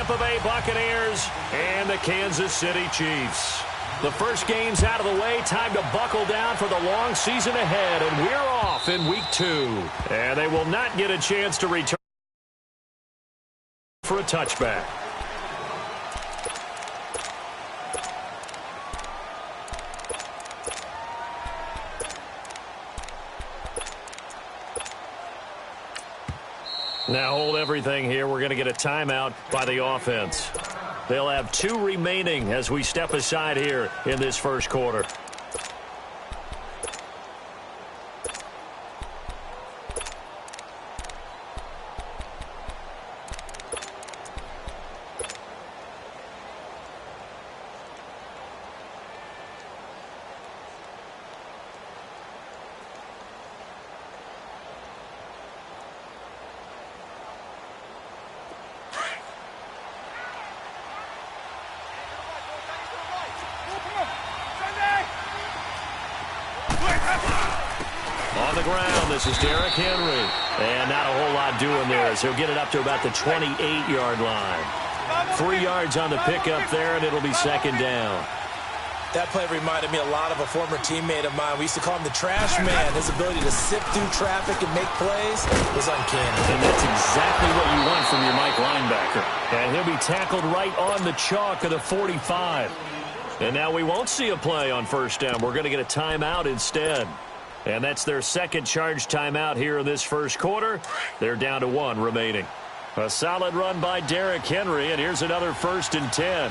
Tampa Bay Buccaneers and the Kansas City Chiefs. The first game's out of the way. Time to buckle down for the long season ahead, and we're off in Week 2. And they will not get a chance to return for a touchback. Now hold everything here. We're going to get a timeout by the offense. They'll have 2 remaining as we step aside here in this first quarter. On the ground, this is Derrick Henry. And not a whole lot doing there as he'll get it up to about the 28-yard line. 3 yards on the pickup there, and it'll be second down. That play reminded me a lot of a former teammate of mine. We used to call him the trash man. His ability to sift through traffic and make plays was uncanny. And that's exactly what you want from your Mike linebacker. And he'll be tackled right on the chalk of the 45. And now we won't see a play on first down. We're going to get a timeout instead. And that's their second charge timeout here in this first quarter. They're down to 1 remaining. A solid run by Derrick Henry, and here's another 1st and 10.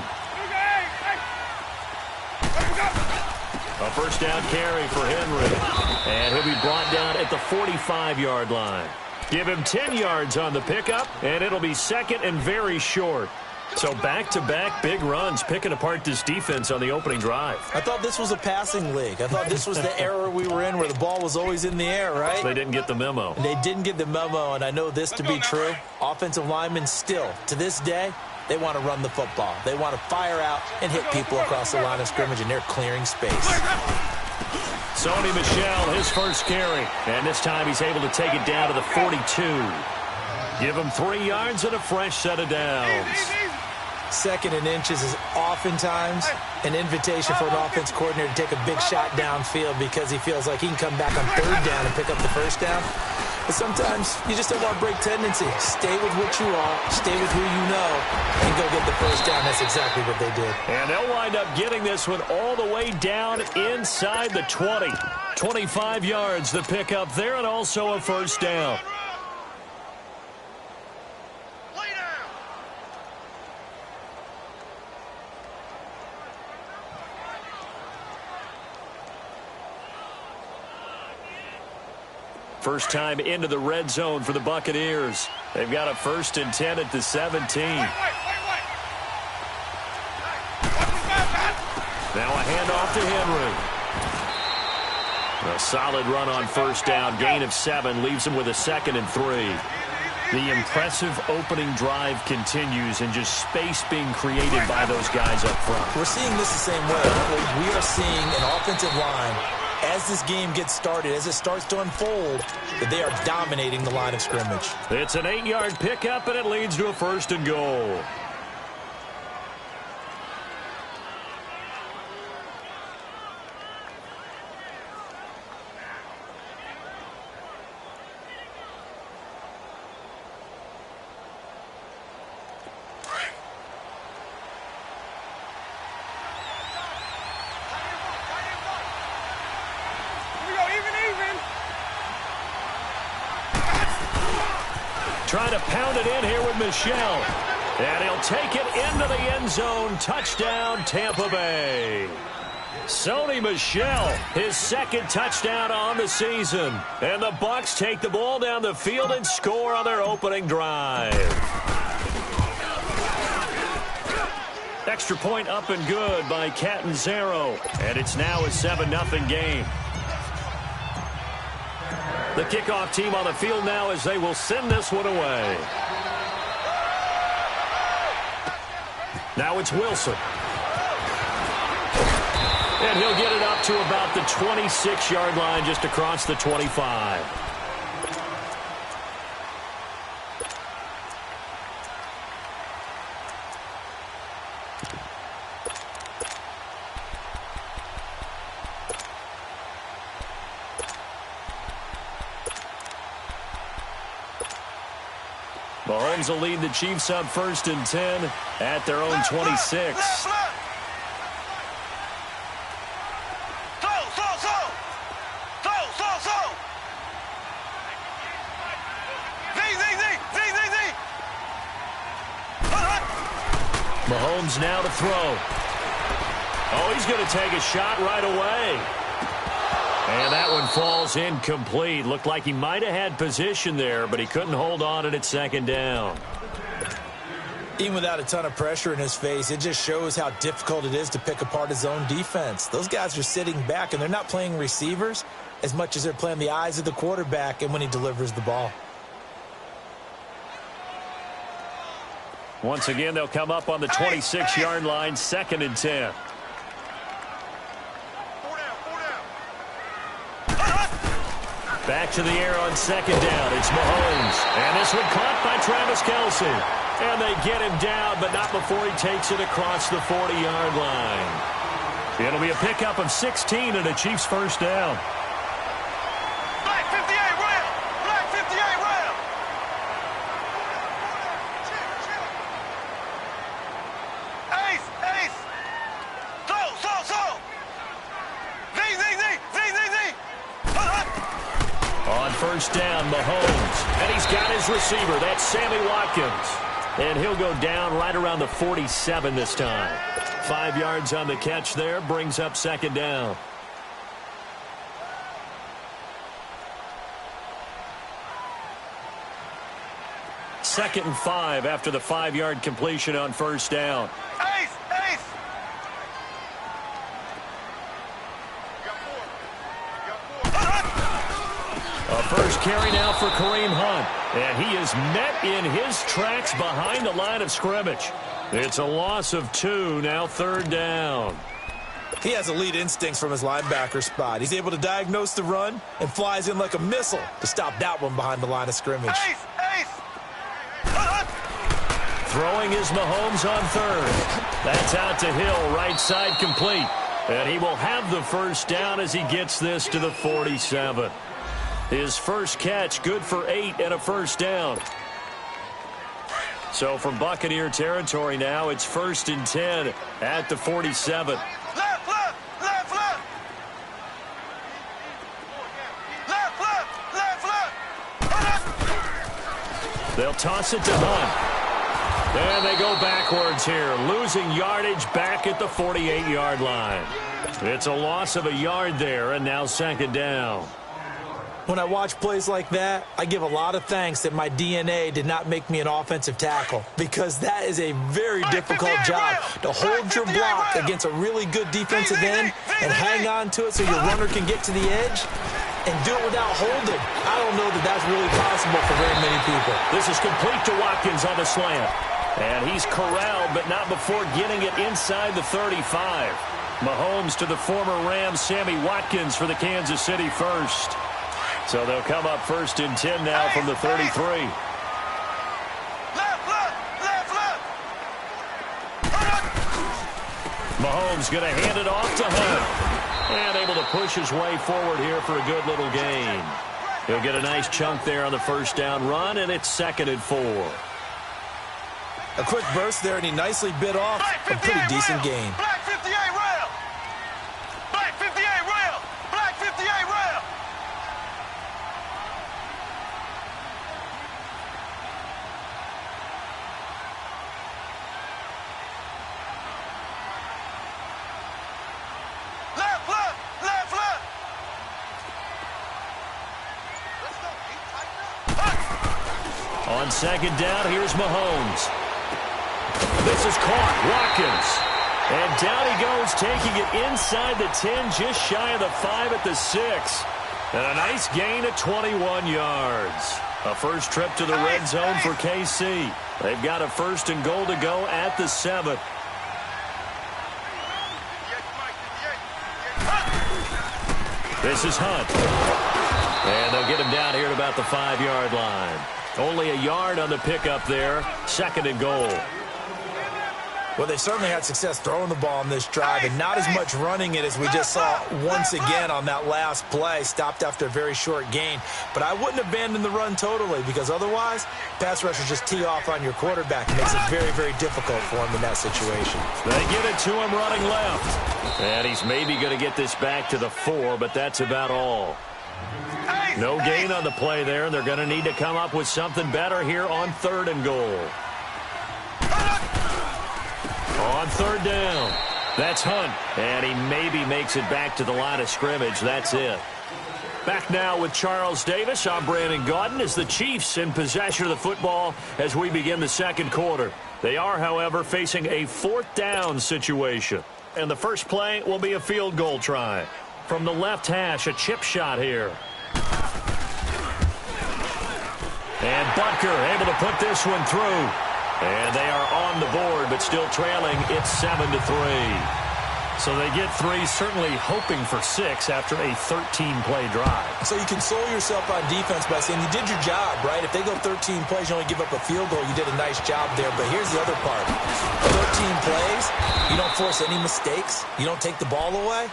A first down carry for Henry. And he'll be brought down at the 45-yard line. Give him 10 yards on the pickup, and it'll be second and very short. So back-to-back big runs, picking apart this defense on the opening drive. I thought this was a passing league. I thought this was the era we were in where the ball was always in the air, right? They didn't get the memo. They didn't get the memo, and I know this to be true. Offensive linemen still, to this day, they want to run the football. They want to fire out and hit people across the line of scrimmage, and they're clearing space. Sony Michel, his first carry. And this time he's able to take it down to the 42. Give him 3 yards and a fresh set of downs. Second and inches is oftentimes an invitation for an offense coordinator to take a big shot downfield because he feels like he can come back on 3rd down and pick up the first down. But sometimes you just don't want to break tendency. Stay with what you are, stay with who you know, and go get the first down. That's exactly what they did. And they'll wind up getting this one all the way down inside the 20. 25 yards the pickup there, and also a first down. First time into the red zone for the Buccaneers. They've got a 1st and 10 at the 17. Now a handoff to Henry. A solid run on first down. Gain of 7 leaves him with a 2nd and 3. The impressive opening drive continues, and just space being created by those guys up front. We're seeing this the same way. We are seeing an offensive line, as this game gets started, as it starts to unfold, that they are dominating the line of scrimmage. It's an 8-yard pickup, and it leads to a 1st and goal. Trying to pound it in here with Michel. And he'll take it into the end zone. Touchdown, Tampa Bay. Sony Michel, his 2nd touchdown on the season. And the Bucs take the ball down the field and score on their opening drive. Extra point up and good by Catanzaro. And it's now a 7-0 game. The kickoff team on the field now as they will send this one away. Now it's Wilson. And he'll get it up to about the 26-yard line, just across the 25. Mahomes will lead the Chiefs up 1st and 10 at their own 26. Mahomes now to throw. Oh, he's going to take a shot right away. And that one falls incomplete. Looked like he might have had position there, but he couldn't hold on to it at 2nd down. Even without a ton of pressure in his face, it just shows how difficult it is to pick apart his own defense. Those guys are sitting back, and they're not playing receivers as much as they're playing the eyes of the quarterback and when he delivers the ball. Once again, they'll come up on the 26-yard line, 2nd and 10. Back to the air on 2nd down. It's Mahomes. And this one caught by Travis Kelce. And they get him down, but not before he takes it across the 40-yard line. It'll be a pickup of 16 and a Chiefs 1st down. Black 58 round. Black 58 round. Ace, ace. So. Z. On 1st down, Mahomes. And he's got his receiver. That's Sammy Watkins. And he'll go down right around the 47 this time. 5 yards on the catch there. Brings up 2nd down. Second and 5 after the 5-yard completion on 1st down. Ace. A first carry now for Kareem Hunt. And he is met in his tracks behind the line of scrimmage. It's a loss of 2, now 3rd down. He has elite instincts from his linebacker spot. He's able to diagnose the run and flies in like a missile to stop that one behind the line of scrimmage. Ace. Throwing is Mahomes on 3rd. That's out to Hill, right side complete. And he will have the 1st down as he gets this to the 47. His first catch, good for 8 and a 1st down. So from Buccaneer territory now, it's 1st and 10 at the 47. Left. They'll toss it to Hunt. And they go backwards here, losing yardage back at the 48-yard line. It's a loss of a yard there, and now 2nd down. When I watch plays like that, I give a lot of thanks that my DNA did not make me an offensive tackle, because that is a very difficult job to hold your block against a really good defensive end and hang on to it so your runner can get to the edge and do it without holding. I don't know that that's really possible for very many people. This is complete to Watkins on the slant. And he's corralled, but not before getting it inside the 35. Mahomes to the former Rams, Sammy Watkins for the Kansas City first. So they'll come up 1st and 10 now from the 33. Mahomes going to hand it off to Hunt. And able to push his way forward here for a good little gain. He'll get a nice chunk there on the 1st down run, and it's 2nd and 4. A quick burst there, and he nicely bit off a pretty decent gain. Black 58 rail. Black 58 rail. Black 58 rail. Left. On 2nd down, here's Mahomes. This is caught. Watkins. And down he goes, taking it inside the 10, just shy of the 5 at the 6. And a nice gain of 21 yards. A first trip to the red zone for KC. They've got a 1st and goal to go at the 7. This is Hunt. And they'll get him down here at about the 5-yard line. Only a yard on the pickup there. 2nd and goal. Well, they certainly had success throwing the ball on this drive and not as much running it as we just saw once again on that last play. Stopped after a very short gain. But I wouldn't abandon the run totally because otherwise, pass rushers just tee off on your quarterback. It makes it very, very difficult for him in that situation. They get it to him running left. And he's maybe going to get this back to the 4, but that's about all. No gain on the play there, and they're going to need to come up with something better here on 3rd and goal. On 3rd down, that's Hunt, and he maybe makes it back to the line of scrimmage. That's it. Back now with Charles Davis. I'm Brandon Gaudin as the Chiefs in possession of the football as we begin the 2nd quarter. They are, however, facing a 4th down situation. And the first play will be a field goal try. From the left hash, a chip shot here. And Butker able to put this one through. And they are on the board, but still trailing. It's 7-3. So they get 3, certainly hoping for 6 after a 13-play drive. So you console yourself on defense by saying you did your job, right? If they go 13 plays, you only give up a field goal, you did a nice job there. But here's the other part. 13 plays, you don't force any mistakes, you don't take the ball away.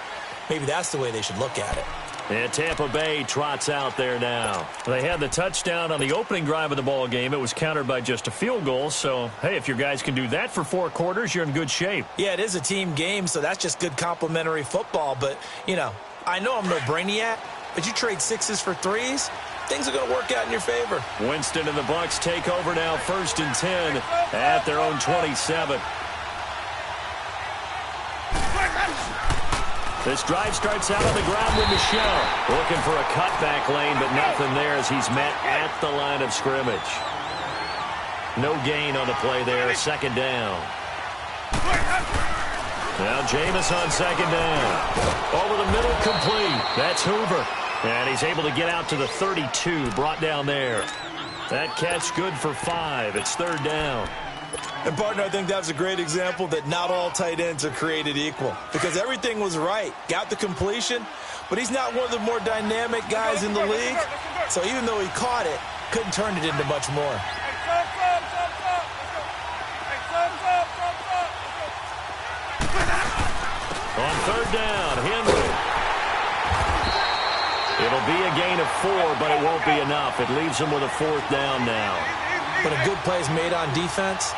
Maybe that's the way they should look at it. And Tampa Bay trots out there now. They had the touchdown on the opening drive of the ball game. It was countered by just a field goal. So, hey, if your guys can do that for 4 quarters, you're in good shape. Yeah, it is a team game, so that's just good complimentary football. But, you know, I know I'm no brainiac, but you trade 6s for 3s, things are going to work out in your favor. Winston and the Bucs take over now, 1st and 10 at their own 27. This drive starts out on the ground with Michelle. Looking for a cutback lane, but nothing there as he's met at the line of scrimmage. No gain on the play there, 2nd down. Now Jameis on 2nd down. Over the middle, complete. That's Hoover. And he's able to get out to the 32, brought down there. That catch good for 5. It's 3rd down. And, partner, I think that's a great example that not all tight ends are created equal because everything was right. Got the completion, but he's not one of the more dynamic guys in the league. So even though he caught it, couldn't turn it into much more. On 3rd down, Henry. It'll be a gain of 4, but it won't be enough. It leaves him with a 4th down now. When a good play is made on defense,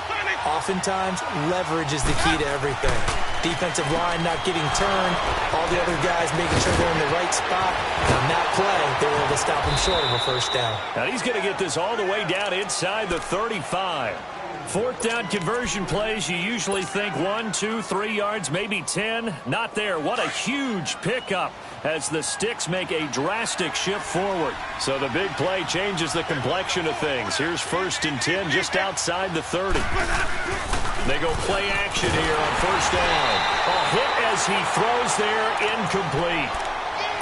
oftentimes leverage is the key to everything. Defensive line not getting turned, all the other guys making sure they're in the right spot. And on that play, they were able to stop him short of a 1st down. Now he's going to get this all the way down inside the 35. 4th down conversion plays, you usually think 1, 2, 3 yards, maybe 10. Not there. What a huge pickup as the sticks make a drastic shift forward. So the big play changes the complexion of things. Here's 1st and 10 just outside the 30. They go play action here on 1st down. A hit as he throws there, incomplete.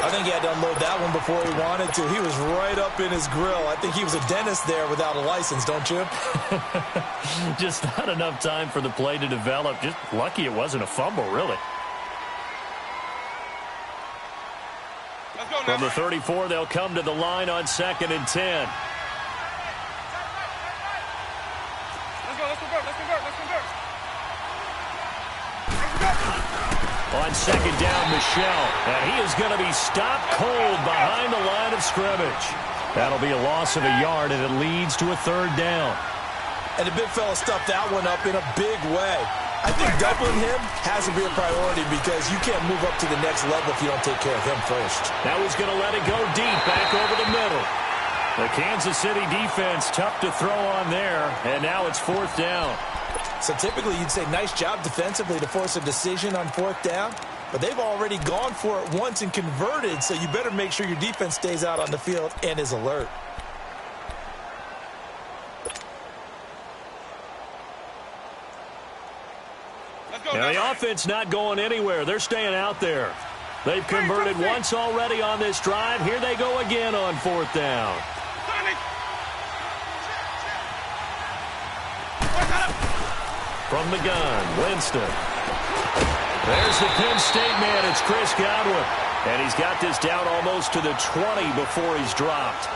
I think he had to unload that one before he wanted to. He was right up in his grill. I think he was a dentist there without a license, don't you? Just not enough time for the play to develop. Just lucky it wasn't a fumble, really. From the 34, they'll come to the line on 2nd and 10. On 2nd down, Michelle. And he is going to be stopped cold behind the line of scrimmage. That'll be a loss of a yard, and it leads to a 3rd down. And the big fella stuffed that one up in a big way. I think doubling him has to be a priority because you can't move up to the next level if you don't take care of him first. Now he's going to let it go deep, back over the middle. The Kansas City defense tough to throw on there, and now it's 4th down. So typically you'd say nice job defensively to force a decision on 4th down, but they've already gone for it once and converted, so you better make sure your defense stays out on the field and is alert. Now the offense not going anywhere. They're staying out there. They've converted once already on this drive. Here they go again on 4th down. From the gun, Winston. There's the Penn State man. It's Chris Godwin. And he's got this down almost to the 20 before he's dropped.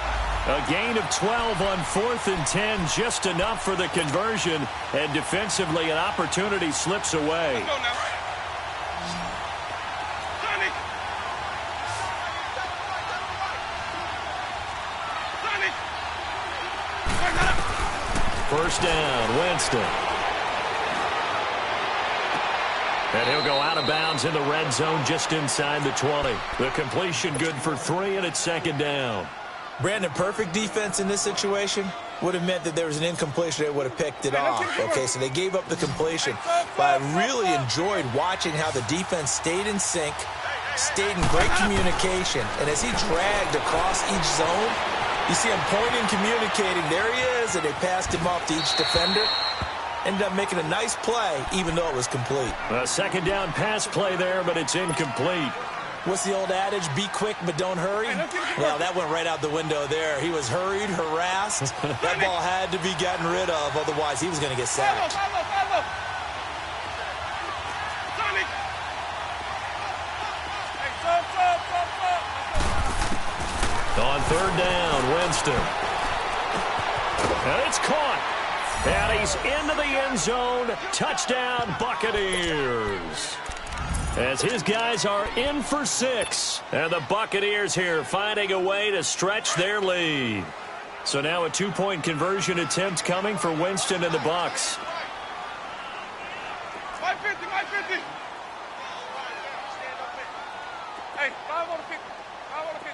A gain of 12 on 4th and 10, just enough for the conversion. And defensively, an opportunity slips away. Go now. Sonny. Sonny. First down, Winston. And he'll go out of bounds in the red zone just inside the 20. The completion good for 3, and it's 2nd down. Brandon, perfect defense in this situation would have meant that there was an incompletion. They would have picked it off. Okay, so they gave up the completion. But I really enjoyed watching how the defense stayed in sync, stayed in great communication. And as he dragged across each zone, you see him pointing, communicating. There he is, and they passed him off to each defender. Ended up making a nice play, even though it was complete. A 2nd down pass play there, but it's incomplete. What's the old adage? Be quick, but don't hurry. Well, that went right out the window there. He was hurried, harassed. That ball had to be gotten rid of, otherwise he was going to get sacked. On 3rd down, Winston. And it's caught. And he's into the end zone. Touchdown, Buccaneers. As his guys are in for 6. And the Buccaneers here finding a way to stretch their lead. So now a 2-point conversion attempt coming for Winston and the Bucs. 550, 550. Hey, 5 on the 50. 5 on the 50.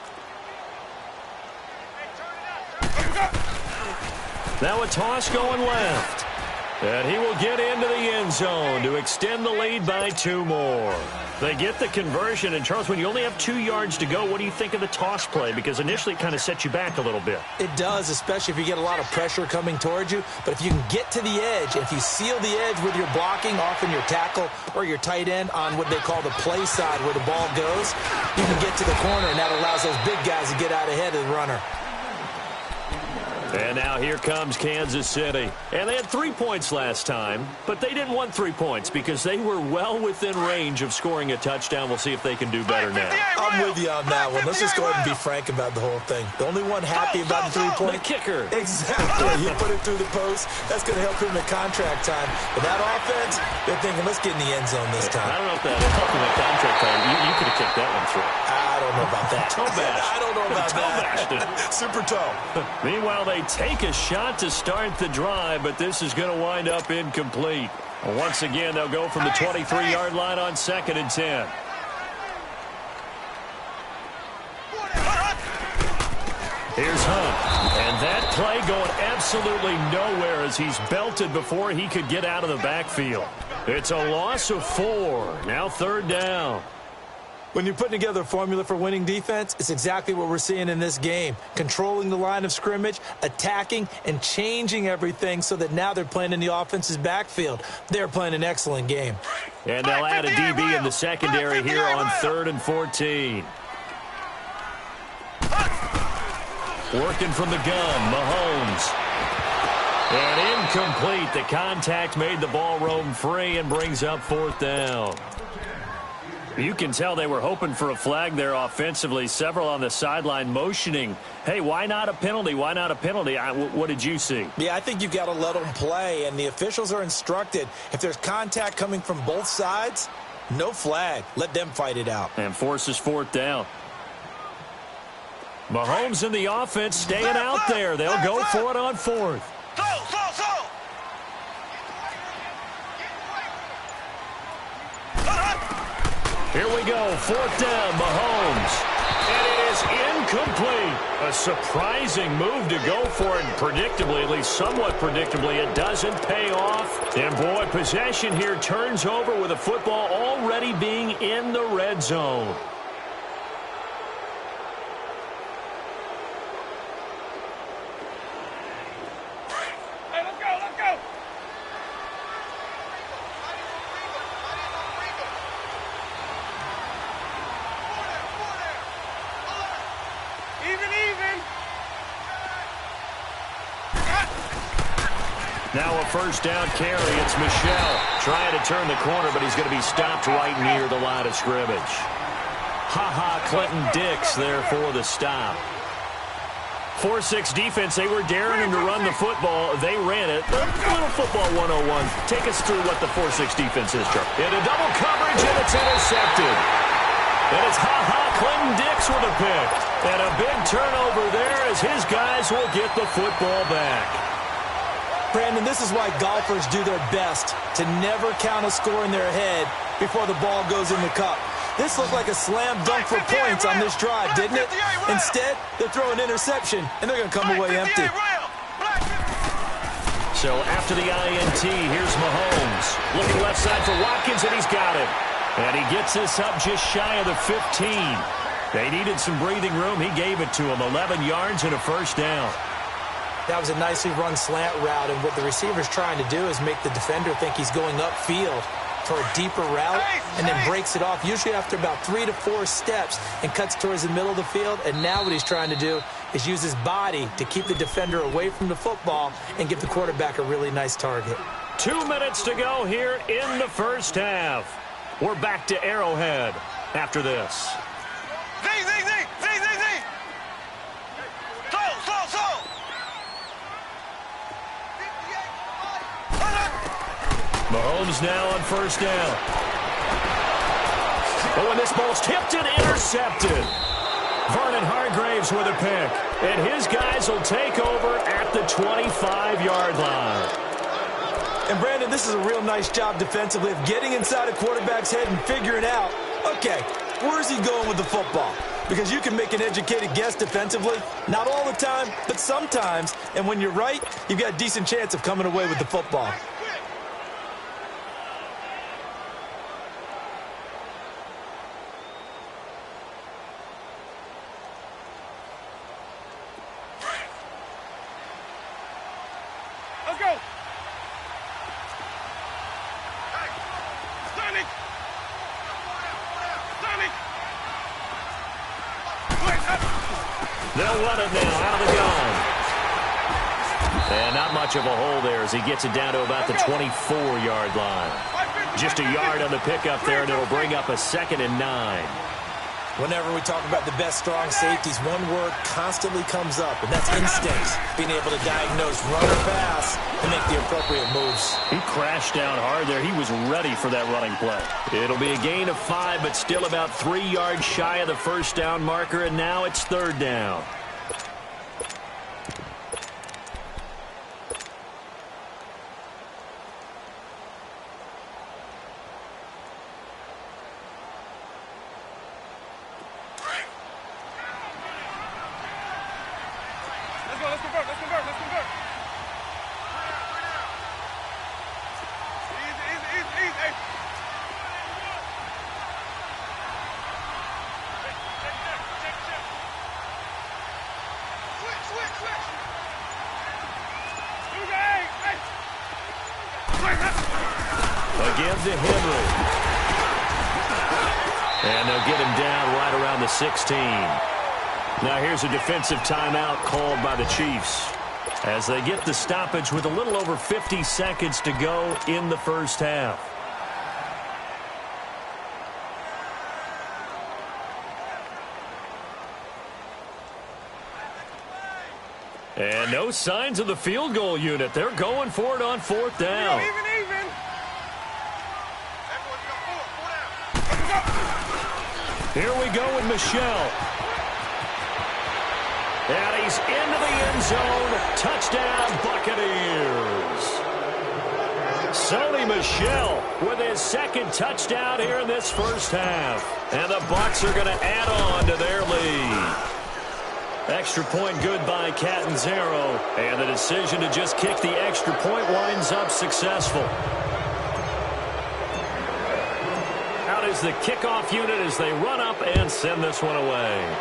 Hey, turn it out. Now a toss going left. And he will get into the end zone to extend the lead by 2 more. They get the conversion. And, Charles, when you only have 2 yards to go, what do you think of the toss play? Because initially it kind of sets you back a little bit. It does, especially if you get a lot of pressure coming towards you. But if you can get to the edge, if you seal the edge with your blocking, often your tackle or your tight end on what they call the play side where the ball goes, you can get to the corner, and that allows those big guys to get out ahead of the runner. And now here comes Kansas City. And they had 3 points last time, but they didn't want 3 points because they were well within range of scoring a touchdown. We'll see if they can do better now. I'm with you on that one. Let's just go ahead and be frank about the whole thing. The only one happy about the 3-point. The kicker. Exactly. You put it through the post. That's going to help him in contract time. But that offense, they're thinking, let's get in the end zone this time. I don't know if that helped him in contract time. You could have kicked that one through. I don't know about that. I don't know about that. Super toe. Meanwhile, they take a shot to start the drive, but this is going to wind up incomplete. Once again, they'll go from the 23-yard line on 2nd and 10. Here's Hunt. And that play going absolutely nowhere as he's belted before he could get out of the backfield. It's a loss of 4. Now 3rd down. When you're putting together a formula for winning defense, it's exactly what we're seeing in this game. Controlling the line of scrimmage, attacking, and changing everything so that now they're playing in the offense's backfield. They're playing an excellent game. And they'll add a DB in the secondary here on 3rd and 14. Working from the gun, Mahomes. And incomplete. The contact made the ball roam free and brings up 4th down. You can tell they were hoping for a flag there offensively. Several on the sideline motioning, hey, why not a penalty? Why not a penalty? What did you see? Yeah, I think you've got to let them play, and the officials are instructed. If there's contact coming from both sides, no flag. Let them fight it out. And forces 4th down. Mahomes and the offense staying out there. They'll go for it on 4th. Here we go, 4th down, Mahomes. And it is incomplete. A surprising move to go for it. Predictably, at least somewhat predictably, it doesn't pay off. And boy, possession here turns over with the football already being in the red zone. Now a first down carry. It's Michel trying to turn the corner, but he's going to be stopped right near the line of scrimmage. Clinton Dix there for the stop. 4-6 defense, they were daring him to run the football. They ran it. A little football 101. Take us through what the 4-6 defense is, Chuck. In a double coverage, and it's intercepted. And it's Clinton Dix with a pick. And a big turnover there as his guys will get the football back. Brandon, this is why golfers do their best to never count a score in their head before the ball goes in the cup. This looked like a slam dunk for points on this drive, didn't it? Instead, they're throwing interception, and they're going to come away empty. So after the INT, here's Mahomes. Looking left side for Watkins, and he's got it. And he gets this up just shy of the 15. They needed some breathing room. He gave it to him. 11 yards and a first down. That was a nicely run slant route, and what the receiver's trying to do is make the defender think he's going upfield for a deeper route, and then breaks it off, usually after about 3 to 4 steps, and cuts towards the middle of the field. And now what he's trying to do is use his body to keep the defender away from the football and give the quarterback a really nice target. 2 minutes to go here in the first half. We're back to Arrowhead after this. Mahomes now on first down. Oh, and this ball's tipped and intercepted. Vernon Hargreaves with a pick. And his guys will take over at the 25-yard line. And, Brandon, this is a real nice job defensively of getting inside a quarterback's head and figuring out, okay, where's he going with the football? Because you can make an educated guess defensively. Not all the time, but sometimes. And when you're right, you've got a decent chance of coming away with the football. They'll run it now out of the gun. And not much of a hole there as he gets it down to about the 24-yard line. Just a yard on the pickup there, and it'll bring up a 2nd and 9. Whenever we talk about the best strong safeties, one word constantly comes up, and that's instincts. Being able to diagnose run or pass and make the appropriate moves. He crashed down hard there. He was ready for that running play. It'll be a gain of 5, but still about 3 yards shy of the first down marker, and now it's 3rd down. Again to Henry. And they'll get him down right around the 16. Now here's a defensive timeout called by the Chiefs as they get the stoppage with a little over 50 seconds to go in the first half. And no signs of the field goal unit. They're going for it on 4th down. Even. Here we go with Michelle. And he's into the end zone. Touchdown, Buccaneers. Sony Michel with his 2nd touchdown here in this first half. And the Bucs are going to add on to their lead. Extra point good by Catanzaro. And the decision to just kick the extra point winds up successful. Out is the kickoff unit as they run up and send this one away.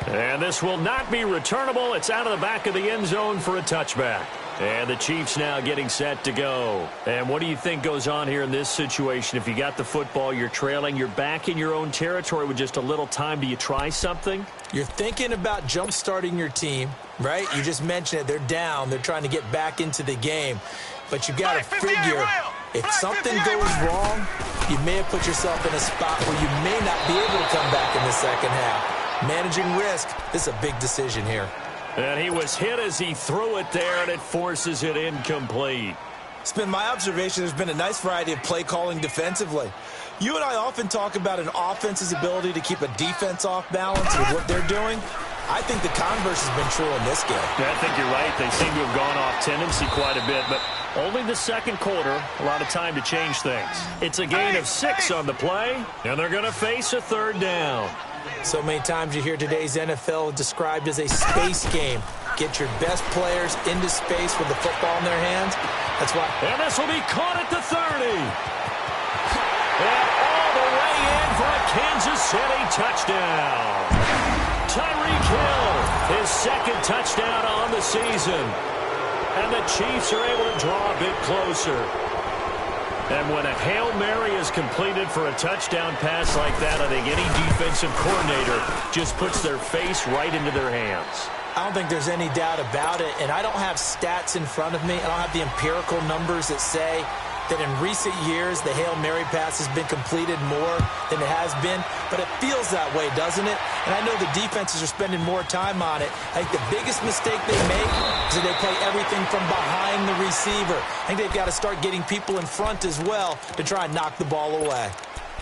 And this will not be returnable. It's out of the back of the end zone for a touchback. And the Chiefs now getting set to go. And what do you think goes on here in this situation? If you got the football, you're trailing, you're back in your own territory with just a little time. Do you try something? You're thinking about jump-starting your team, right? You just mentioned it. They're down. They're trying to get back into the game. But you got to figure, if something goes wrong, you may have put yourself in a spot where you may not be able to come back in the second half. Managing risk. This is a big decision here. And he was hit as he threw it there, and it forces it incomplete. It's been my observation there's been a nice variety of play calling defensively. You and I often talk about an offense's ability to keep a defense off balance with what they're doing. I think the converse has been true in this game. Yeah, I think you're right. They seem to have gone off tendency quite a bit, but only the second quarter, a lot of time to change things. It's a gain of 6 on the play, and they're going to face a third down. So many times you hear today's NFL described as a space game. Get your best players into space with the football in their hands. That's why. And this will be caught at the 30. And all the way in for a Kansas City touchdown. Tyreek Hill, his second touchdown on the season. And the Chiefs are able to draw a bit closer. And when a Hail Mary is completed for a touchdown pass like that, I think any defensive coordinator just puts their face right into their hands. I don't think there's any doubt about it, and I don't have stats in front of me. I don't have the empirical numbers that say that in recent years the Hail Mary pass has been completed more than it has been, but it feels that way, doesn't it? And I know the defenses are spending more time on it. I think the biggest mistake they make is that they play everything from behind the receiver. I think they've got to start getting people in front as well to try and knock the ball away.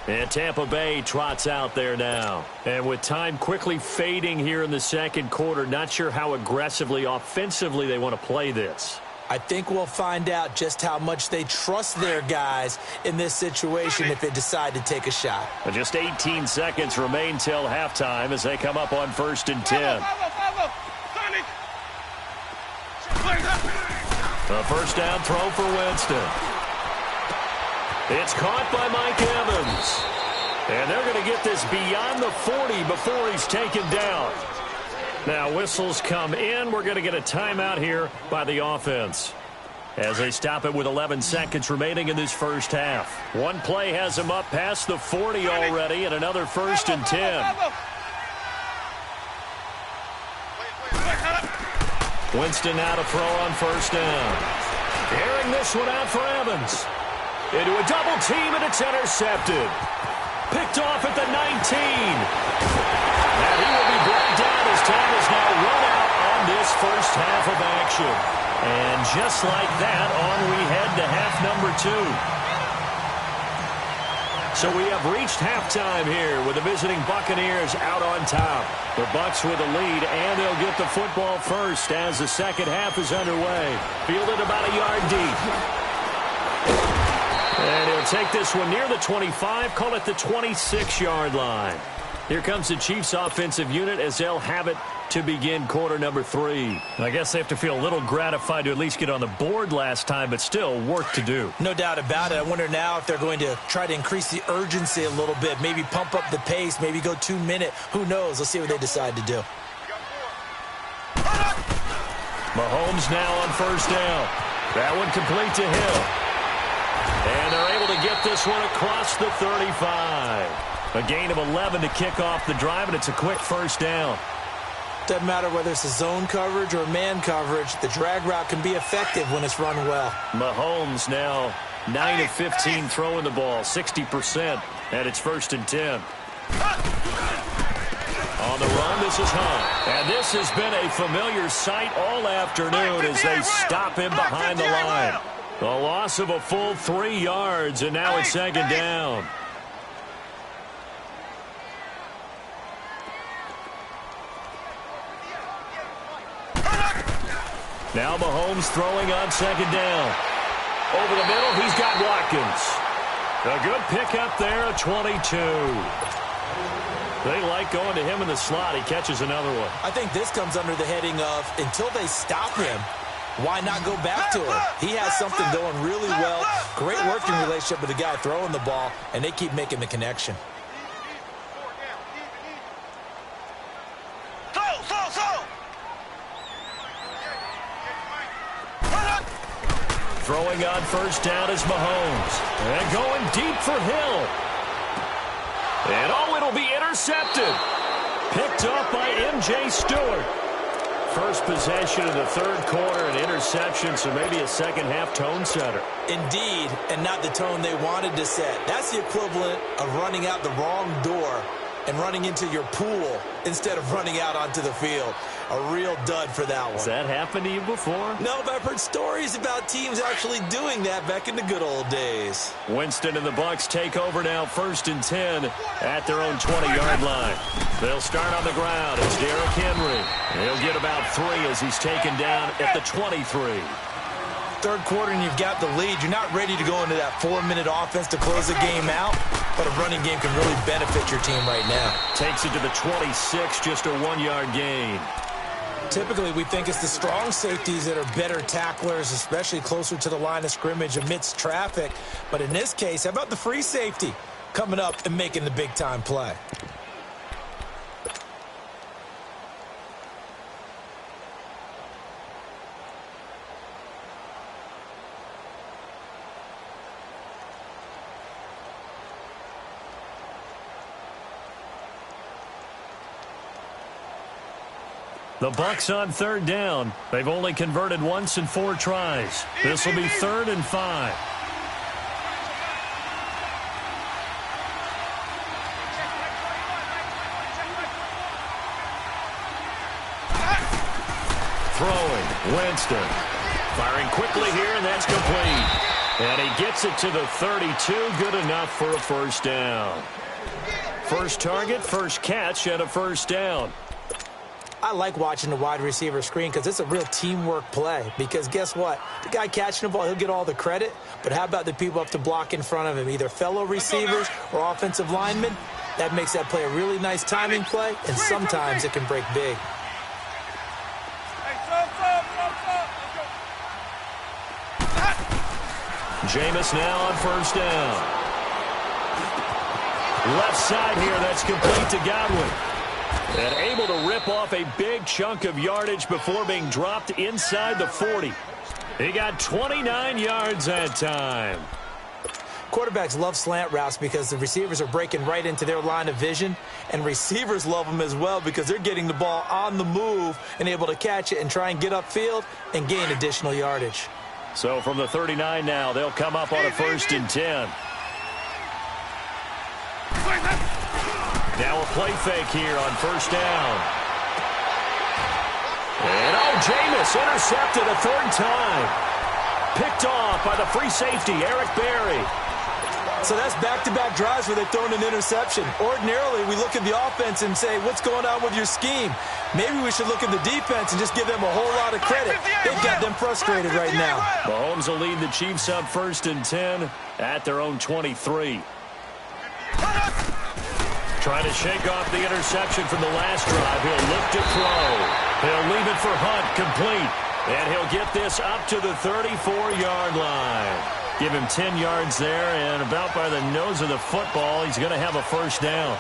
And Tampa Bay trots out there now. And with time quickly fading here in the second quarter, not sure how aggressively, offensively they want to play this. I think we'll find out just how much they trust their guys in this situation if they decide to take a shot. Just 18 seconds remain till halftime as they come up on 1st and 10. A first down throw for Winston. It's caught by Mike Evans. And they're going to get this beyond the 40 before he's taken down. Now whistles come in. We're going to get a timeout here by the offense as they stop it with 11 seconds remaining in this first half. One play has them up past the 40 already, and another 1st and 10. Winston now to throw on 1st down. Airing this one out for Evans. Into a double team, and it's intercepted. Picked off at the 19. And he will be brought down as time is now run out on this first half of action. And just like that, on we head to half number 2. So we have reached halftime here with the visiting Buccaneers out on top. The Bucs with a lead, and they'll get the football first as the second half is underway. Fielded about a yard deep. And he'll take this one near the 25, call it the 26-yard line. Here comes the Chiefs offensive unit as they'll have it to begin quarter number 3. I guess they have to feel a little gratified to at least get on the board last time, but still work to do. No doubt about it. I wonder now if they're going to try to increase the urgency a little bit, maybe pump up the pace, maybe go 2-minute. Who knows? Let's see what they decide to do. Mahomes now on 1st down. That one complete to Hill. And they're able to get this one across the 35. A gain of 11 to kick off the drive, and it's a quick 1st down. Doesn't matter whether it's a zone coverage or man coverage. The drag route can be effective when it's run well. Mahomes now 9 of 15 throwing the ball, 60%, and it's 1st and 10. On the run, this is Hunt. And this has been a familiar sight all afternoon as they stop him behind the line. A loss of a full 3 yards, and now it's 2nd down. Now Mahomes throwing on 2nd down. Over the middle, he's got Watkins. A good pickup there, a 22. They like going to him in the slot. He catches another one. I think this comes under the heading of, until they stop him, why not go back to him? He has something going really well. Great working relationship with the guy throwing the ball, and they keep making the connection. Throwing on 1st down is Mahomes. And going deep for Hill. And oh, it'll be intercepted. Picked up by M.J. Stewart. First possession of the 3rd quarter, an interception, so maybe a second half tone setter. Indeed, and not the tone they wanted to set. That's the equivalent of running out the wrong door and running into your pool instead of running out onto the field. A real dud for that one. Has that happened to you before? No, but I've heard stories about teams actually doing that back in the good old days. Winston and the Bucs take over now, 1st and 10 at their own 20-yard line. They'll start on the ground. It's Derrick Henry. He'll get about 3 as he's taken down at the 23. Third quarter and you've got the lead. You're not ready to go into that 4-minute offense to close the game out, but a running game can really benefit your team right now. Takes it to the 26, just a 1-yard gain. Typically, we think it's the strong safeties that are better tacklers, especially closer to the line of scrimmage amidst traffic. But in this case, how about the free safety coming up and making the big-time play? The Bucs on 3rd down. They've only converted once in 4 tries. This will be 3rd and 5. Throwing, Winston. Firing quickly here, and that's complete. And he gets it to the 32. Good enough for a 1st down. First target, first catch, and a 1st down. I like watching the wide receiver screen because it's a real teamwork play. Because guess what? The guy catching the ball, he'll get all the credit. But how about the people up to block in front of him, either fellow receivers or offensive linemen? That makes that play a really nice timing play, and sometimes it can break big. Jameis now on 1st down. Left side here, that's complete to Godwin. And able to rip off a big chunk of yardage before being dropped inside the 40. He got 29 yards that time. Quarterbacks love slant routes because the receivers are breaking right into their line of vision, and receivers love them as well because they're getting the ball on the move and able to catch it and try and get upfield and gain additional yardage. So from the 39 now, they'll come up on a 1st and 10. Now a play fake here on 1st down. And Jameis intercepted a 3rd time. Picked off by the free safety, Eric Berry. So that's back-to-back drives where they've thrown an interception. Ordinarily, we look at the offense and say, what's going on with your scheme? Maybe we should look at the defense and just give them a whole lot of credit. They've got them frustrated right now. Mahomes will lead the Chiefs up 1st and 10 at their own 23. Trying to shake off the interception from the last drive. He'll look to throw. He'll leave it for Hunt, complete. And he'll get this up to the 34-yard line. Give him 10 yards there, and about by the nose of the football, he's going to have a 1st down.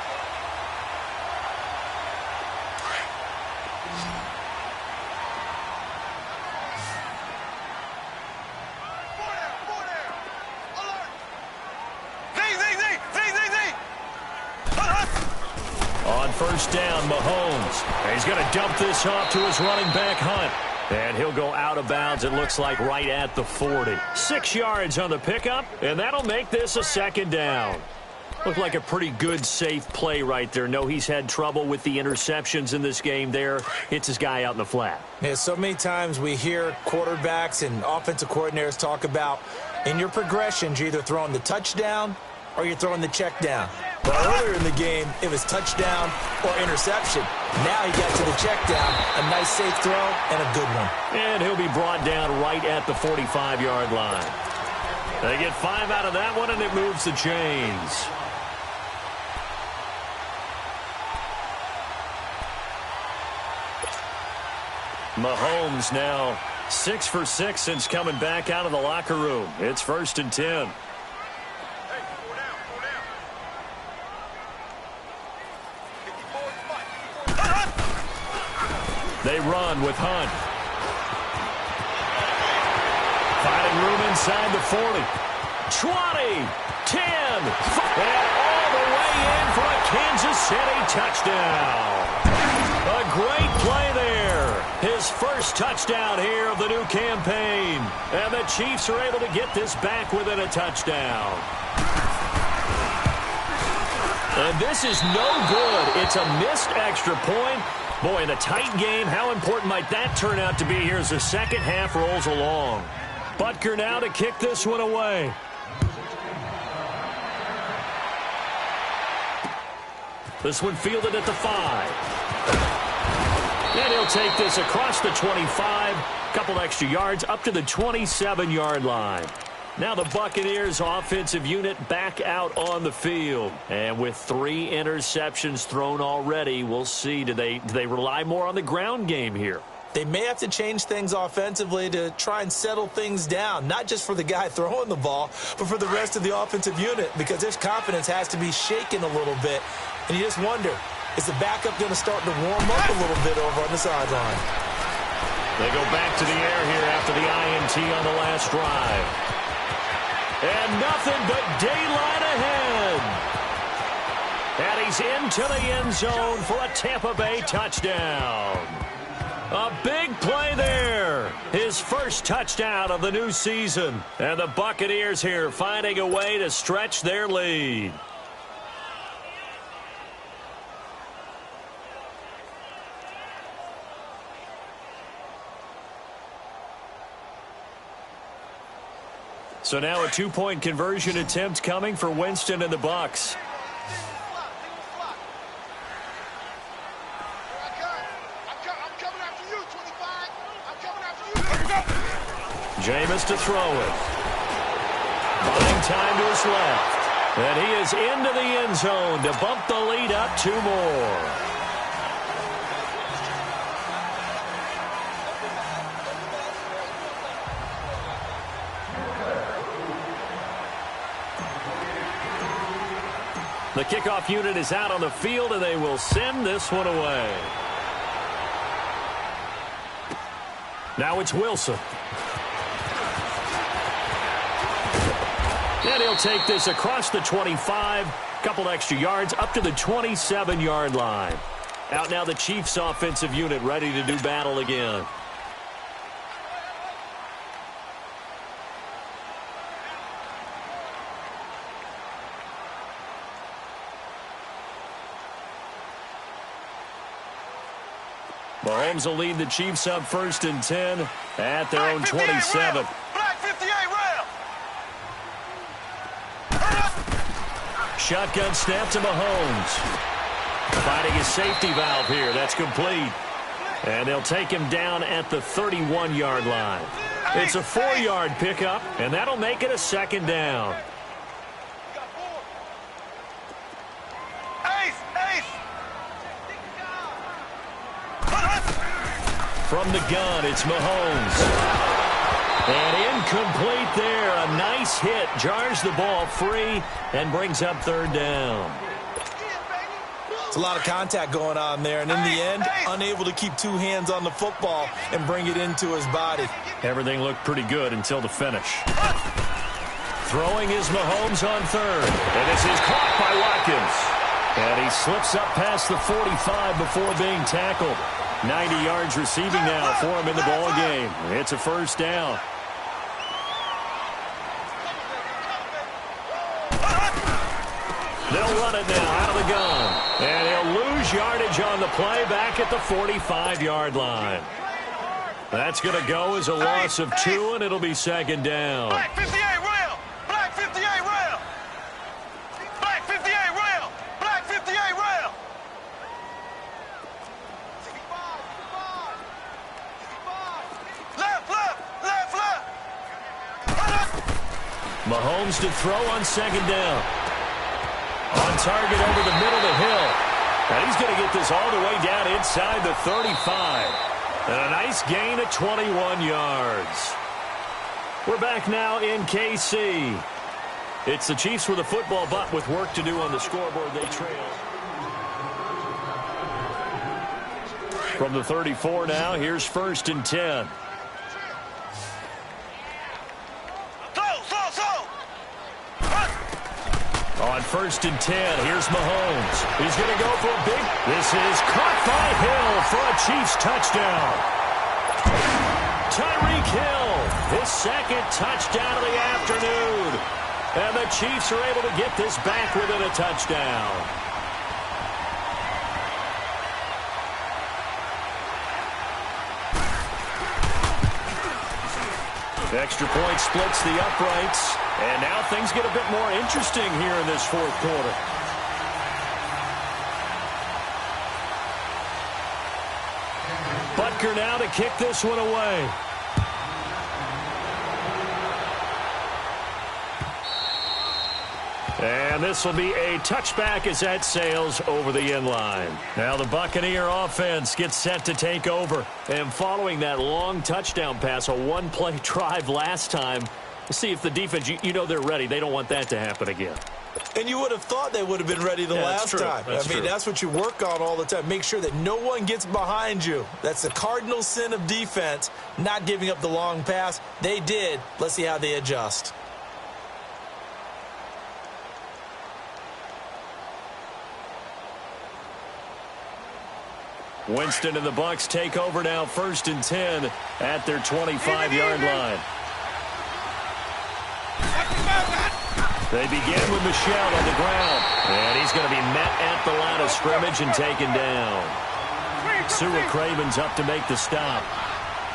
On 1st down, Mahomes. And he's going to dump this off to his running back, Hunt. And he'll go out of bounds, it looks like, right at the 40. 6 yards on the pickup, and that'll make this a 2nd down. Looked like a pretty good, safe play right there. No, he's had trouble with the interceptions in this game there. Hits his guy out in the flat. Yeah, so many times we hear quarterbacks and offensive coordinators talk about, in your progressions, you're either throwing the touchdown or you're throwing the check down. But earlier in the game, it was touchdown or interception. Now he got to the check down, a nice safe throw, and a good one. And he'll be brought down right at the 45-yard line. They get 5 out of that one, and it moves the chains. Mahomes now 6 for 6 since coming back out of the locker room. It's 1st and 10. They run with Hunt. Finding room inside the 40. 20, 10, and all the way in for a Kansas City touchdown. A great play there. His first touchdown here of the new campaign. And the Chiefs are able to get this back within a touchdown. And this is no good. It's a missed extra point. Boy, in a tight game, how important might that turn out to be here as the second half rolls along? Butker now to kick this one away. This one fielded at the 5. And he'll take this across the 25. Couple extra yards up to the 27-yard line. Now the Buccaneers offensive unit back out on the field. And with 3 interceptions thrown already, we'll see. Do they rely more on the ground game here? They may have to change things offensively to try and settle things down, not just for the guy throwing the ball, but for the rest of the offensive unit, because their confidence has to be shaken a little bit. And you just wonder, is the backup going to start to warm up a little bit over on the sideline? They go back to the air here after the INT on the last drive. And nothing but daylight ahead. And he's into the end zone for a Tampa Bay touchdown. A big play there. His first touchdown of the new season. And the Buccaneers here finding a way to stretch their lead. So now a 2-point conversion attempt coming for Winston and the Bucs. Jameis to throw it. Buying time to his left. And he is into the end zone to bump the lead up 2 more. The kickoff unit is out on the field, and they will send this one away. Now it's Wilson. And he'll take this across the 25. Couple extra yards up to the 27-yard line. Out now the Chiefs offensive unit ready to do battle again. Mahomes will lead the Chiefs up 1st and 10 at their own 27. Black 58 rail. Shotgun snap to Mahomes. Finding his safety valve here. That's complete. And they'll take him down at the 31-yard line. It's a 4-yard pickup, and that'll make it a 2nd down. From the gun, it's Mahomes. And incomplete there. A nice hit. Jars the ball free and brings up 3rd down. It's a lot of contact going on there. And in the end, unable to keep 2 hands on the football and bring it into his body. Everything looked pretty good until the finish. Throwing is Mahomes on 3rd. And this is caught by Watkins. And he slips up past the 45 before being tackled. 90 yards receiving now for him in the ball game. It's a 1st down. They'll run it now out of the gun. And he'll lose yardage on the play back at the 45-yard line. That's going to go as a loss of 2, and it'll be 2nd down. Black 58 rail. Black 58 rail. Black 58 rail. Black 58 rail. Mahomes to throw on 2nd down. On target over the middle of the hill. And he's going to get this all the way down inside the 35. And a nice gain of 21 yards. We're back now in KC. It's the Chiefs with a football, but with work to do on the scoreboard, they trail. From the 34 now, here's 1st and 10. On 1st and 10, here's Mahomes. He's going to go for a big. This is caught by Hill for a Chiefs touchdown. Tyreek Hill, his 2nd touchdown of the afternoon. And the Chiefs are able to get this back within a touchdown. Extra point splits the uprights. And now things get a bit more interesting here in this fourth quarter. Butker now to kick this one away. And this will be a touchback as that sails over the end line. Now the Buccaneer offense gets set to take over. And following that long touchdown pass, a one-play drive last time, we'll see if the defense, you know they're ready. They don't want that to happen again. And you would have thought they would have been ready the last time. That's what you work on all the time. Make sure that no one gets behind you. That's the cardinal sin of defense, not giving up the long pass. They did. Let's see how they adjust. Winston and the Bucs take over now, 1st and 10 at their 25-yard line. They begin with Michel on the ground. And he's going to be met at the line of scrimmage and taken down. Sua Craven's up to make the stop.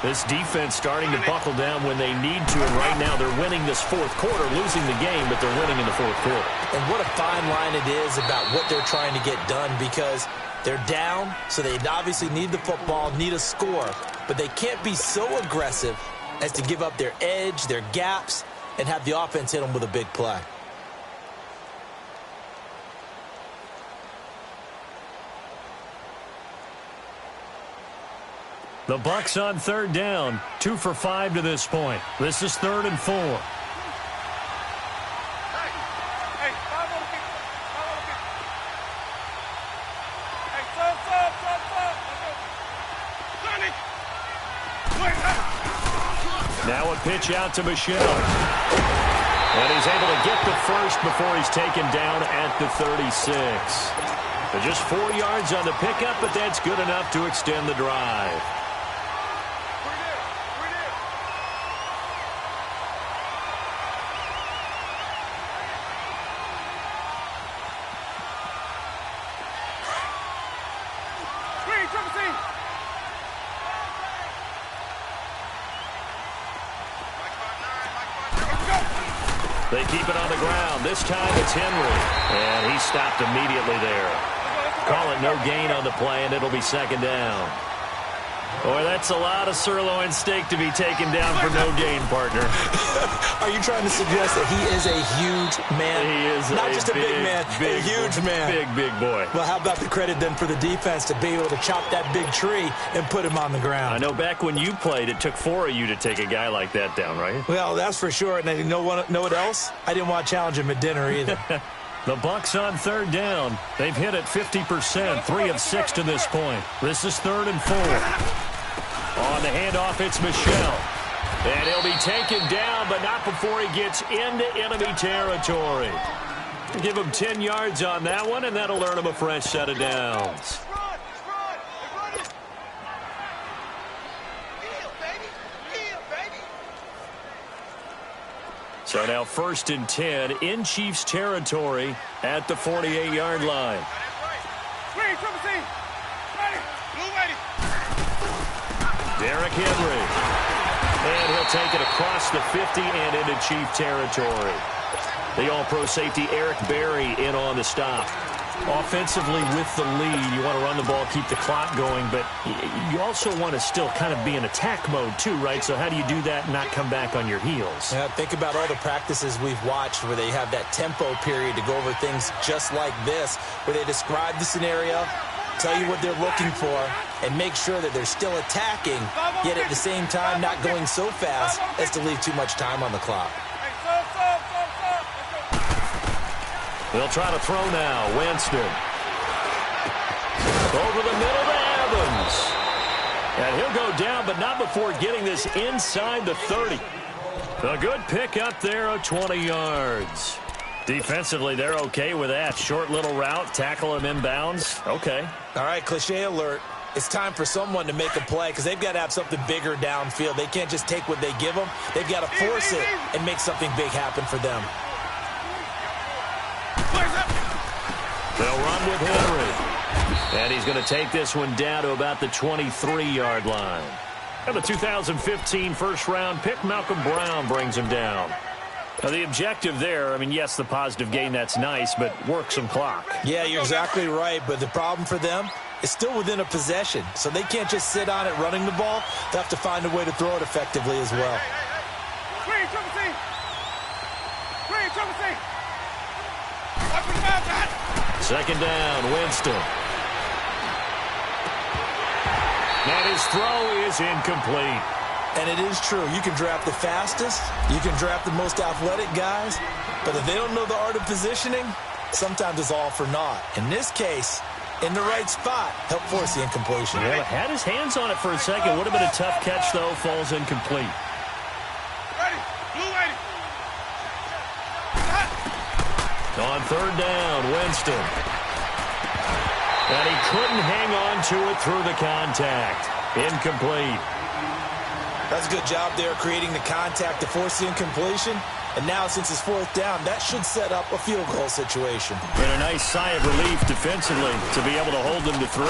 This defense starting to buckle down when they need to, and right now they're winning this fourth quarter, losing the game, but they're winning in the fourth quarter. And what a fine line it is about what they're trying to get done, because they're down, so they obviously need the football, need a score, but they can't be so aggressive as to give up their edge, their gaps, and have the offense hit them with a big play. The Bucs on 3rd down, 2 for 5 to this point. This is 3rd and 4. Now a pitch out to Michel. And he's able to get the first before he's taken down at the 36. But just 4 yards on the pickup, but that's good enough to extend the drive. They keep it on the ground. This time it's Henry. And he stopped immediately there. Call it no gain on the play, and it'll be 2nd down. Boy, that's a lot of sirloin steak to be taken down for no gain, partner. Are you trying to suggest that he is a huge man? He is not just a big man, a huge man. Big boy. Well, how about the credit then for the defense to be able to chop that big tree and put him on the ground? I know back when you played, it took 4 of you to take a guy like that down, right? Well, that's for sure. And you know what else? I didn't want to challenge him at dinner either. The Bucs on 3rd down. They've hit it 50%, 3 of 6 to this point. This is 3rd and 4. On the handoff, it's Michel. And he'll be taken down, but not before he gets into enemy territory. Give him 10 yards on that one, and that'll earn him a fresh set of downs. So now 1st and 10 in Chiefs territory at the 48-yard line. Derrick Henry. And he'll take it across the 50 and into Chief territory. The all-pro safety Eric Berry in on the stop. Offensively with the lead, you want to run the ball, keep the clock going, but you also want to still kind of be in attack mode too, right? So how do you do that and not come back on your heels? Yeah, think about all the practices we've watched where they have that tempo period to go over things just like this, where they describe the scenario, tell you what they're looking for, and make sure that they're still attacking, yet at the same time not going so fast as to leave too much time on the clock. They'll try to throw now. Winston. Over the middle to Evans. And he'll go down, but not before getting this inside the 30. A good pick up there of 20 yards. Defensively, they're okay with that. Short little route, tackle him inbounds. Okay. All right, cliche alert. It's time for someone to make a play because they've got to have something bigger downfield. They can't just take what they give them. They've got to force it and make something big happen for them. They'll run with Henry. And he's going to take this one down to about the 23-yard line. And the 2015 first-round pick, Malcolm Brown, brings him down. Now, the objective there, I mean, yes, the positive gain, that's nice, but work some clock. Yeah, you're exactly right, but the problem for them is still within a possession, so they can't just sit on it running the ball. They have to find a way to throw it effectively as well. Green, triple C. Green, triple C. Up and down, Pat. Second down, Winston. And his throw is incomplete. And it is true. You can draft the fastest, you can draft the most athletic guys, but if they don't know the art of positioning, sometimes it's all for naught. In this case, in the right spot, help force the incompletion. Yeah, had his hands on it for a second. Would have been a tough catch, though. Falls incomplete. Ready. Blue ready. On third down, Winston. And he couldn't hang on to it through the contact. Incomplete. That's a good job there creating the contact to force the incompletion. And now, since it's fourth down, that should set up a field goal situation. And a nice sigh of relief defensively to be able to hold them to 3.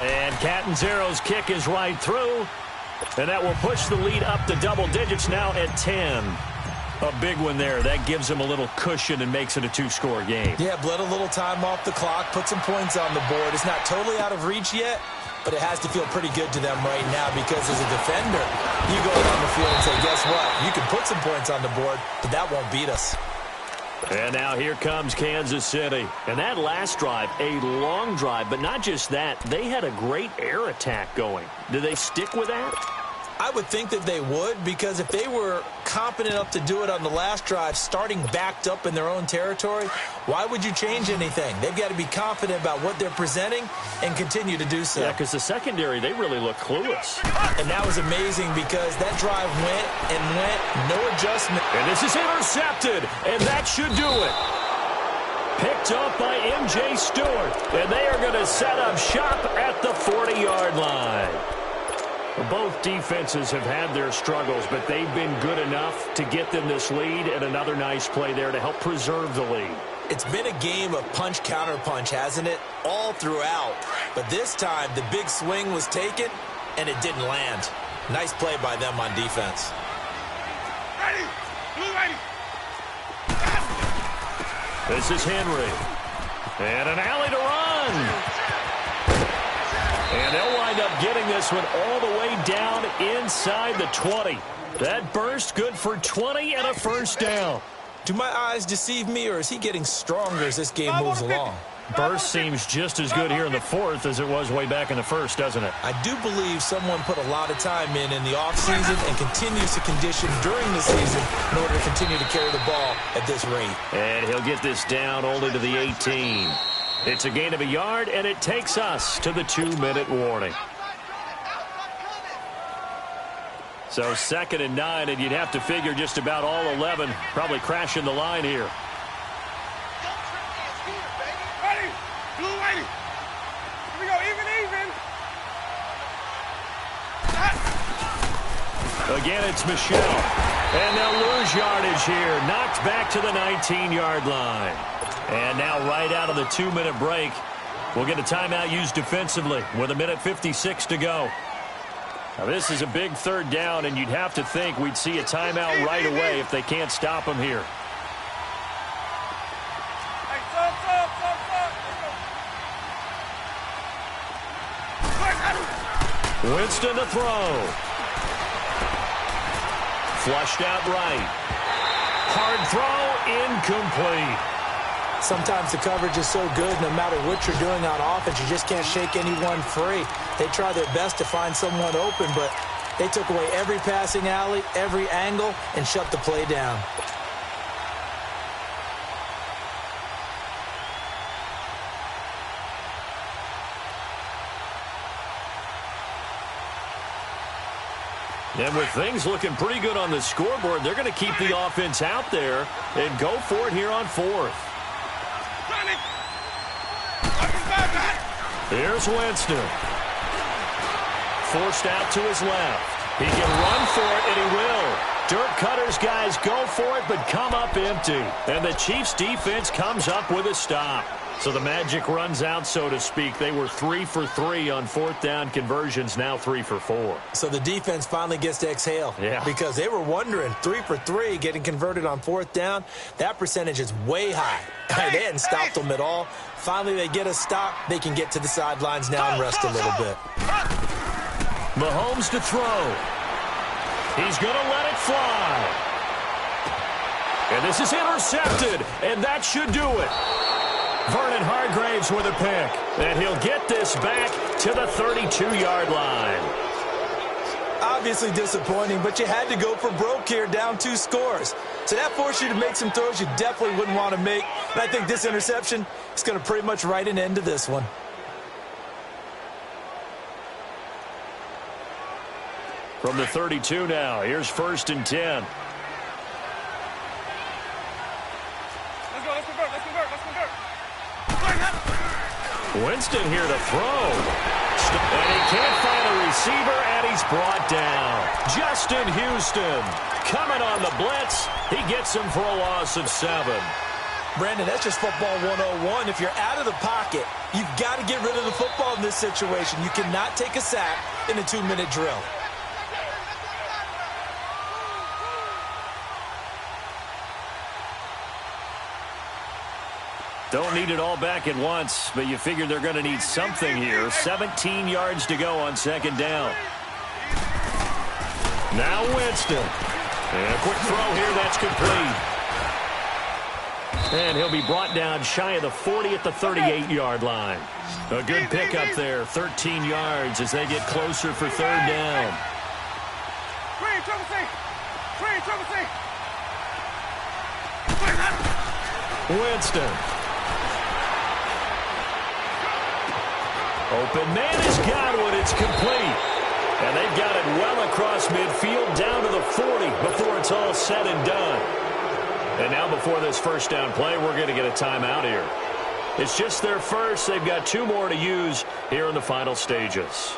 And Catanzaro's kick is right through. And that will push the lead up to double digits now at 10. A big one there. That gives them a little cushion and makes it a 2-score game. Yeah, bled a little time off the clock, put some points on the board. It's not totally out of reach yet, but it has to feel pretty good to them right now because as a defender, you go down the field and say, guess what? You can put some points on the board, but that won't beat us. And now here comes Kansas City. And that last drive, a long drive, but not just that. They had a great air attack going. Do they stick with that? I would think that they would, because if they were competent enough to do it on the last drive, starting backed up in their own territory, why would you change anything? They've got to be confident about what they're presenting and continue to do so. Yeah, because the secondary, they really look clueless. And that was amazing because that drive went and went, no adjustment. And this is intercepted, and that should do it. Picked up by M.J. Stewart, and they are going to set up shop at the 40-yard line. Both defenses have had their struggles, but they've been good enough to get them this lead, and another nice play there to help preserve the lead. It's been a game of punch-counter-punch, hasn't it? All throughout. But this time, the big swing was taken, and it didn't land. Nice play by them on defense. Ready. Blue ready. This is Henry. And an alley to run. And they'll wind up getting this one all the way down inside the 20. That burst good for 20 and a first down. Do my eyes deceive me, or is he getting stronger as this game moves along? Burst seems just as good here in the fourth as it was way back in the first, doesn't it? I do believe someone put a lot of time in the offseason and continues to condition during the season in order to continue to carry the ball at this rate. And he'll get this down only to the 18. It's a gain of a yard, and it takes us to the 2-minute warning. So 2nd and 9, and you'd have to figure just about all 11 probably crashing the line here. Ready. Blue ready. Here we go. Even. Again, it's Michelle. And they'll lose yardage here. Knocked back to the 19-yard line. And now right out of the 2-minute break, we'll get a timeout used defensively with 1:56 to go. Now this is a big third down, and you'd have to think we'd see a timeout right away if they can't stop them here. Hey, stop. Winston to throw. Flushed out right. Hard throw, incomplete. Sometimes the coverage is so good, no matter what you're doing on offense, you just can't shake anyone free. They try their best to find someone open, but they took away every passing alley, every angle, and shut the play down. And with things looking pretty good on the scoreboard, they're going to keep the offense out there and go for it here on 4th. Here's Winston. Forced out to his left. He can run for it, and he will. Dirk Cutter's guys go for it, but come up empty. And the Chiefs' defense comes up with a stop. So the magic runs out, so to speak. They were 3 for 3 on fourth down conversions, now 3 for 4. So the defense finally gets to exhale. Yeah. Because they were wondering, 3 for 3, getting converted on fourth down. That percentage is way high. They hadn't stopped them at all. Finally, they get a stop. They can get to the sidelines now and rest a little bit. Mahomes to throw. He's going to let it fly. And this is intercepted, and that should do it. Vernon Hargreaves with a pick, and he'll get this back to the 32-yard line. Obviously disappointing, but you had to go for broke here, down 2 scores. So that forced you to make some throws you definitely wouldn't want to make. And I think this interception is going to pretty much write an end to this one. From the 32 now, here's 1st and 10. Let's convert. Winston here to throw. And he can't find a receiver, and he's brought down. Justin Houston coming on the blitz. He gets him for a loss of 7. Brandon, that's just football 101. If you're out of the pocket, you've got to get rid of the football in this situation. You cannot take a sack in a 2-minute drill. Don't need it all back at once, but you figure they're going to need something here. 17 yards to go on 2nd down. Now Winston. And a quick throw here, that's complete. And he'll be brought down shy of the 40 at the 38-yard line. A good pickup there, 13 yards as they get closer for 3rd down. Winston. Open man is Godwin. It's complete. And they've got it well across midfield down to the 40 before it's all said and done. And now before this 1st down play, we're going to get a timeout here. It's just their first. They've got 2 more to use here in the final stages.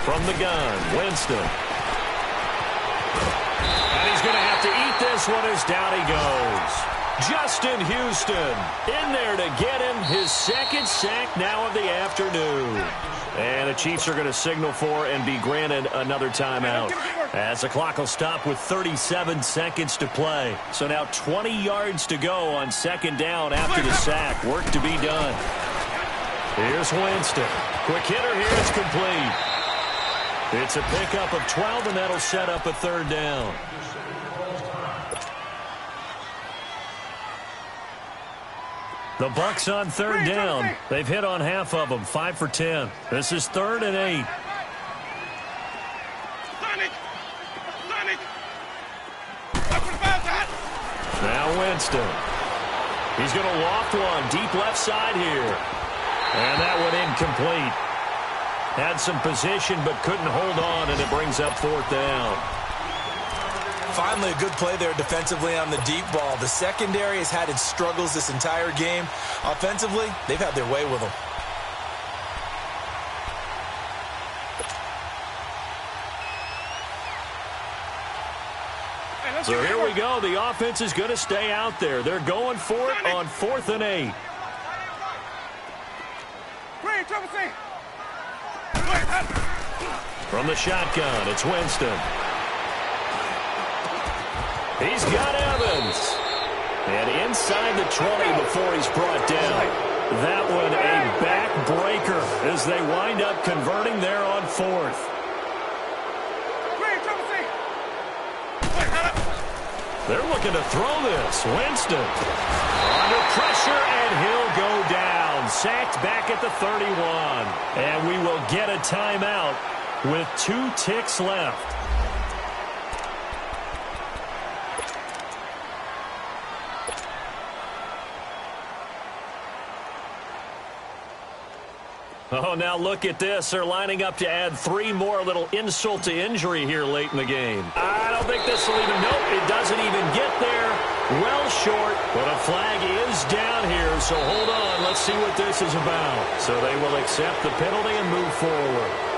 From the gun, Winston. And he's going to have to eat this one as down he goes. Justin Houston in there to get him his 2nd sack now of the afternoon. And the Chiefs are going to signal for and be granted another timeout as the clock will stop with 37 seconds to play. So now 20 yards to go on 2nd down after the sack. Work to be done. Here's Winston. Quick hitter here. It's complete. It's a pickup of 12, and that'll set up a 3rd down. The Bucs on 3rd down. They've hit on half of them, 5 for 10. This is 3rd and 8. Now Winston. He's going to loft one deep left side here. And that one incomplete. Had some position but couldn't hold on, and it brings up 4th down. Finally, a good play there defensively on the deep ball. The secondary has had its struggles this entire game. Offensively, they've had their way with them. So here we go. The offense is going to stay out there. They're going for it on 4th and 8. From the shotgun, it's Winston. He's got Evans. And inside the 20 before he's brought down. That one a backbreaker as they wind up converting there on 4th. They're looking to throw this. Winston under pressure, and he'll go down. Sacked back at the 31. And we will get a timeout with 2 ticks left. Oh, now look at this. They're lining up to add 3 more, little insult to injury here late in the game. I don't think this will even, nope, it doesn't even get there. Well short, but a flag is down here, so hold on. Let's see what this is about. So they will accept the penalty and move forward.